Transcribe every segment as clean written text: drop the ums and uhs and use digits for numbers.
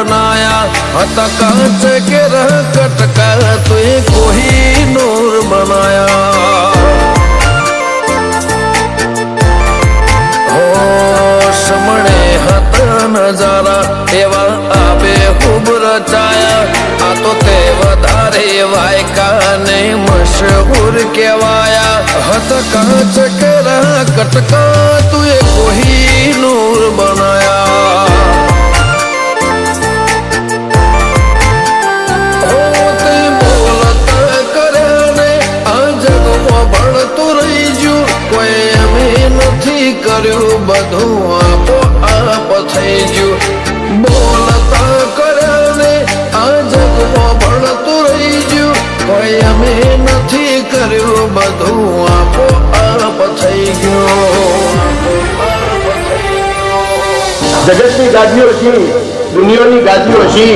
बनाया हता कांच के रह कटका तुए कोहिनूर बनाया समणे हता नजारा एवा आबे खूब रचाया आ तो ते वधारे वायका ने मशहूर केवाया हत कांच के रह कटका तुए कोहिनूर बनाया हो ते बोलता करे ने आ जगમાં ભણતું રહી ગયું કોઈ અમે નથી કર્યું બધું આપો આપ થઈ ગયું બોલતા કરે ને આ જગમાં ભણતું રહી ગયું કોઈ અમે નથી કર્યું બધું આપો આપ થઈ ગયું જગતની ગાદીઓ છે દુનિયાની ગાદીઓ છે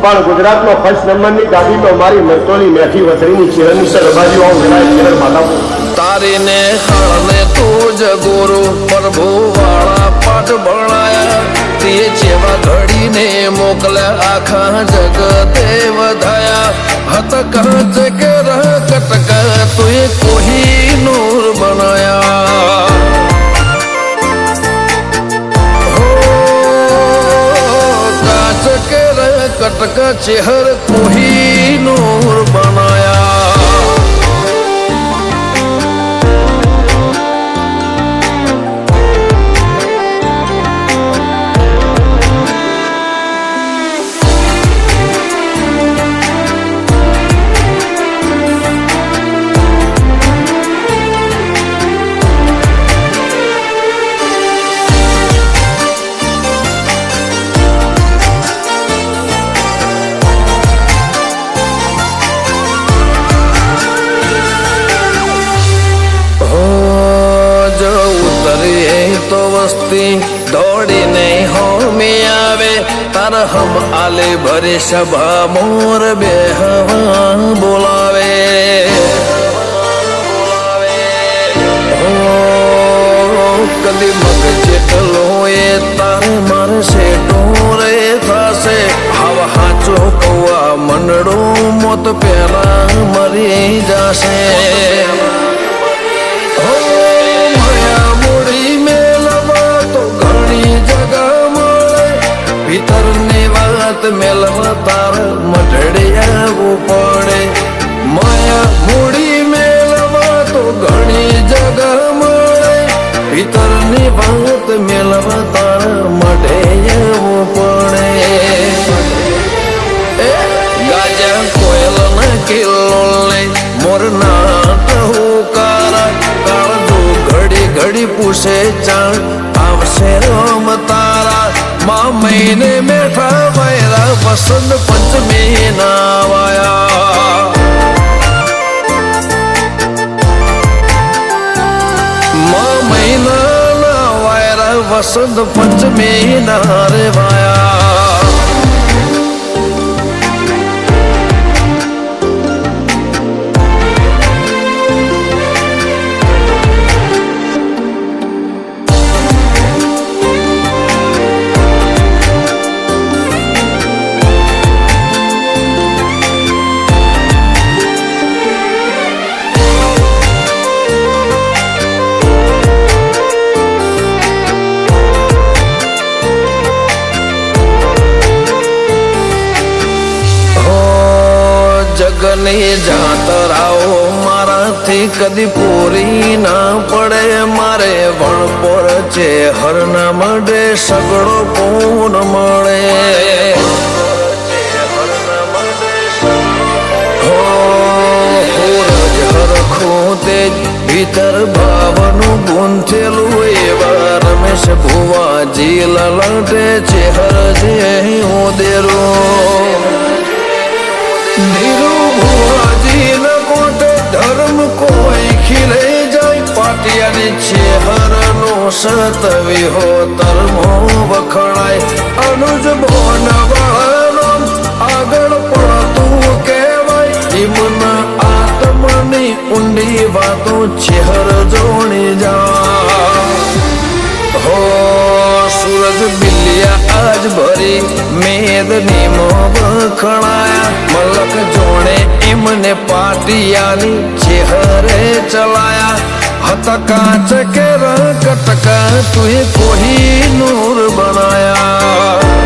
પણ ગુજરાતનો ફર્સ્ટ નંબરની ગાદી તો મારી મરતોની મેઠી વતરીની ચિરની સરબાજીઓ જણાય માતા તારીને ખાળને તું જ ગુરુ પ્રભુ વાળા પાઠ ભણાયા તે જેવા ઘડીને મોકલ્યા આખા જગતે વધાયા હત કાંચ કે રહ કટકા તુએ કોહિનૂર બનાયા कटका चेहर कोहिनूर बनाया तो वस्ती दौड़ीने होमी आवे तार हम आले भरी सभा मोर बेहवा बोलावे कदी मग जेटलो ए तार मारे से टोरे थासे हवा हाचो कौआ मंडड़ो मोत पेला मरी जासे ભીતરની વાત મેલવા તાર મઢડે આવવું પડે માયા મૂડી મેલવા તો ઘણી જગા મળે ભીતરની વાત મેલવા તાર મઢે આવવું પડે ગાજા કોયલ ના કિલ્લો મોરના ટહુકારા કાળજો ઘડી ઘડી પૂછે ચાણ આવશે રોમ તારા माँ महीने मेठा वायरा वसंत पंचमी ना वाया माँ महीना ना वायरा वसंत पंचमी ना रे वाया જગની જાતરાઓ મારાથી કદી પૂરી ના પડે મારે વણપોર છે હરના મડે સગડો પૂન મળે હોરજ હરખું તેજ ભીતર ભાવનું ગૂંથેલું એવા રમેશ ભુવાજી લલટે છે હરજે ઉદેરું ધીરુ ભુવાજી ન કોટે ધર્મ કોઈ ખીલે જાય પાટિયાની છેહરનો સતવી હો ધર્મો વખણાય અનુજ ભોનવાળાનો આગળ પડતું કહેવાય હિમના આત્મની ઊંડી વાતો છેહર જોણી જા હો सूरज बिलिया आज भरी मेद એમની વખણાયા મલક જોડે એમને પાટિયાની ચેહરે ચલાયા હતા કાચ કે કટકા તુએ કોહી નૂર બનાયા